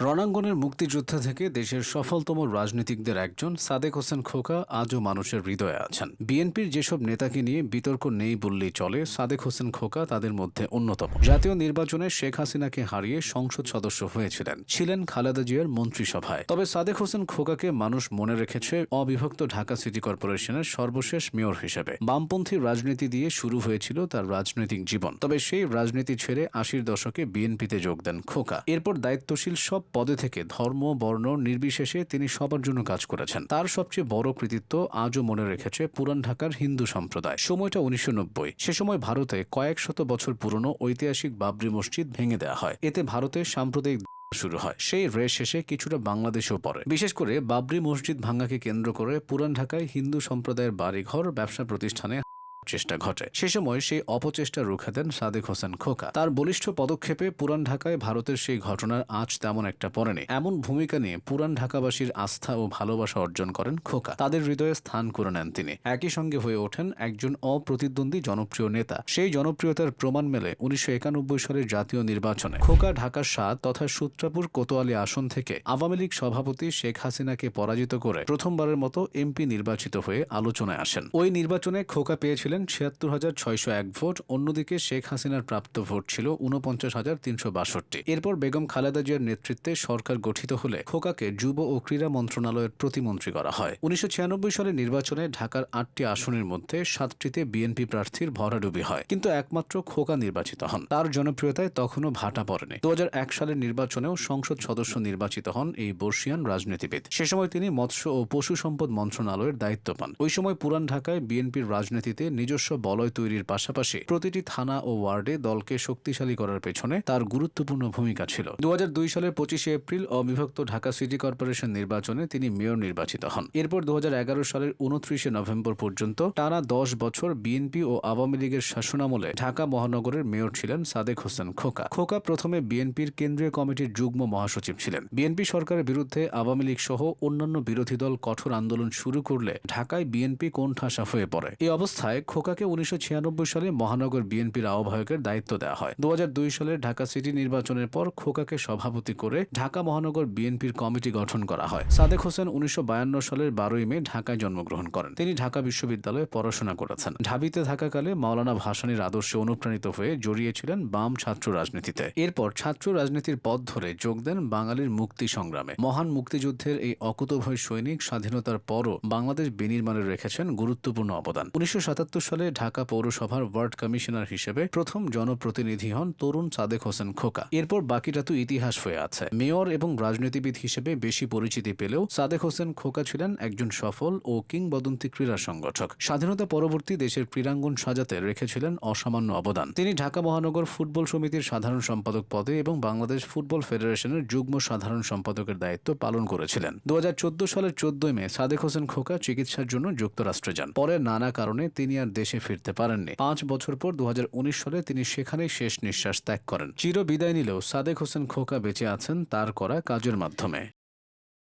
রণাঙ্গনের মুক্তিযুদ্ধ থেকে দেশের সফলতম রাজনীতিকদের একজন সাদেক হোসেন খোকা আজও মানুষের হৃদয়ে আছেন। বিএনপির যেসব নেতাকে নিয়ে বিতর্ক নেই বললেই চলে, সাদেক হোসেন খোকা তাদের মধ্যে অন্যতম। জাতীয় নির্বাচনে শেখ হাসিনাকে হারিয়ে সংসদ সদস্য হয়েছিলেন, ছিলেন খালেদা জিয়ার মন্ত্রিসভায়। তবে সাদেক হোসেন খোকাকে মানুষ মনে রেখেছে অবিভক্ত ঢাকা সিটি কর্পোরেশনের সর্বশেষ মেয়র হিসেবে। বামপন্থী রাজনীতি দিয়ে শুরু হয়েছিল তার রাজনৈতিক জীবন, তবে সেই রাজনীতি ছেড়ে ৮০ দশকে বিএনপিতে যোগ দেন খোকা। এরপর দায়িত্বশীল সব পদে থেকে ধর্ম বর্ণ নির্বিশেষে তিনি সবার জন্য কাজ করেছেন। তার সবচেয়ে বড় কৃতিত্ব আজও মনে রেখেছে পুরান ঢাকার হিন্দু সম্প্রদায়। সময়টা ১৯৯০। সে সময় ভারতে কয়েক শত বছর পুরনো ঐতিহাসিক বাবরি মসজিদ ভেঙে দেওয়া হয়। এতে ভারতে সাম্প্রদায়িক শুরু হয়। সেই রেশ শেষে কিছুটা বাংলাদেশেও পড়ে। বিশেষ করে বাবরি মসজিদ ভাঙাকে কেন্দ্র করে পুরান ঢাকায় হিন্দু সম্প্রদায়ের বাড়িঘর, ব্যবসা প্রতিষ্ঠানে চেষ্টা ঘটে। সে সময় সেই অপচেষ্টা রুখে দেন সাদেক হোসেন খোকা। তার বলিষ্ঠ পদক্ষেপে পুরান ঢাকায় ভারতের সেই ঘটনার আঁচ তেমন একটা পড়েনি। এমন ভূমিকা নিয়ে পুরান ঢাকাবাসীর আস্থা ও ভালোবাসা অর্জন করেন খোকা। তাদের হৃদয়ে স্থান করে নেন তিনি। একই সঙ্গে হয়ে ওঠেন একজন অপ্রতিদ্বন্দ্বী জনপ্রিয় নেতা। সেই জনপ্রিয়তার প্রমাণ মেলে ১৯৯১ সালের জাতীয় নির্বাচনে। খোকা ঢাকার ৭ তথা সূত্রাপুর কোতোয়ালি আসন থেকে আওয়ামী লীগ সভাপতি শেখ হাসিনাকে পরাজিত করে প্রথমবারের মতো এমপি নির্বাচিত হয়ে আলোচনায় আসেন। ওই নির্বাচনে খোকা পেয়েছিলেন ৭৬,৬০১ ভোট। অন্যদিকে শেখ হাসিনার প্রাপ্ত ভোট ছিল ৪৯,৩৬২। এরপর বেগম খালেদা জিয়ার নেতৃত্বে সরকার গঠিত হলে খোকাকে যুব ও ক্রীড়া মন্ত্রণালয়ের প্রতিমন্ত্রী করা হয়। ১৯৯৬ সালের নির্বাচনে ঢাকার ৮টি আসনের মধ্যে ৭টিতে বিএনপি প্রার্থীর ভরাডুবি হয়, কিন্তু একমাত্র খোকা নির্বাচিত হন। তার জনপ্রিয়তায় তখনও ভাটা পড়েনি। ২০০১ সালের নির্বাচনেও সংসদ সদস্য নির্বাচিত হন এই বর্ষিয়ান রাজনীতিবিদ। সে সময় তিনি মৎস্য ও পশু সম্পদ মন্ত্রণালয়ের দায়িত্ব পান। ওই সময় পুরান ঢাকায় বিএনপির রাজনীতিতে নিজস্ব বলয় তৈরির পাশাপাশি প্রতিটি থানা ও ওয়ার্ডে দলকে শক্তিশালী করার পেছনে তার গুরুত্বপূর্ণ ভূমিকা ছিল। ২০০২ সালের ২৫শে এপ্রিল অবিভক্ত ঢাকা সিটি কর্পোরেশন নির্বাচনে তিনি মেয়র নির্বাচিত হন। এরপর ২০১১ সালের ২৯শে নভেম্বর পর্যন্ত টানা ১০ বছর বিএনপি ও আওয়ামী লীগের শাসনামলে ঢাকা মহানগরের মেয়র ছিলেন সাদেক হোসেন খোকা। খোকা প্রথমে বিএনপির কেন্দ্রীয় কমিটির যুগ্ম মহাসচিব ছিলেন। বিএনপি সরকারের বিরুদ্ধে আওয়ামী লীগ সহ অন্যান্য বিরোধী দল কঠোর আন্দোলন শুরু করলে ঢাকায় বিএনপি কোণঠাসা হয়ে পড়ে। এই অবস্থায় খোকাকে ১৯৯৬ সালে মহানগর বিএনপির আহ্বায়কের দায়িত্ব দেওয়া হয়। ২০০২ সালের ঢাকা সিটি নির্বাচনের পর খোকাকে সভাপতি করে ঢাকা মহানগর বিএনপির কমিটি গঠন করা হয়। সাদেক হোসেন ১৯৫২ সালের ১২ই মে ঢাকায় জন্মগ্রহণ করেন। তিনি ঢাকা বিশ্ববিদ্যালয়ে পড়াশোনা করেছেন। ঢাবিতে থাকাকালে মাওলানা ভাসানীর আদর্শে অনুপ্রাণিত হয়ে জড়িয়েছিলেন বাম ছাত্র রাজনীতিতে। এরপর ছাত্র রাজনীতির পথ ধরে যোগ দেন বাঙালির মুক্তি সংগ্রামে। মহান মুক্তিযুদ্ধের এই অকুতোভয় সৈনিক স্বাধীনতার পরও বাংলাদেশ বিনির্মাণে রেখেছেন গুরুত্বপূর্ণ অবদান। ১৯৭৭ সালে ঢাকা পৌরসভার ওয়ার্ড কমিশনার হিসেবে প্রথম জনপ্রতিনিধি হন তরুণ সাদেক হোসেন খোকা। এরপর বাকিটা তো ইতিহাস হয়ে আছে। মেয়র এবং রাজনীতিবিদ হিসেবে বেশি পরিচিতি পেলেও সাদেক হোসেন খোকা ছিলেন একজন সফল ও কিংবদন্তি ক্রীড়া সংগঠক। স্বাধীনতা পরবর্তী দেশের ক্রীড়াঙ্গন সাজাতে রেখেছিলেন অসামান্য অবদান। তিনি ঢাকা মহানগর ফুটবল সমিতির সাধারণ সম্পাদক পদে এবং বাংলাদেশ ফুটবল ফেডারেশনের যুগ্ম সাধারণ সম্পাদকের দায়িত্ব পালন করেছিলেন। ২০১৪ সালের ১৪ই মে সাদেক হোসেন খোকা চিকিৎসার জন্য যুক্তরাষ্ট্রে যান। পরে নানা কারণে তিনি আর দেশে ফিরতে পারেননি। ৫ বছর পর ২০১৯ সালে তিনি সেখানেই শেষ নিঃশ্বাস ত্যাগ করেন। চির বিদায় নিলেও সাদেক হোসেন খোকা বেঁচে আছেন তার করা কাজের মাধ্যমে।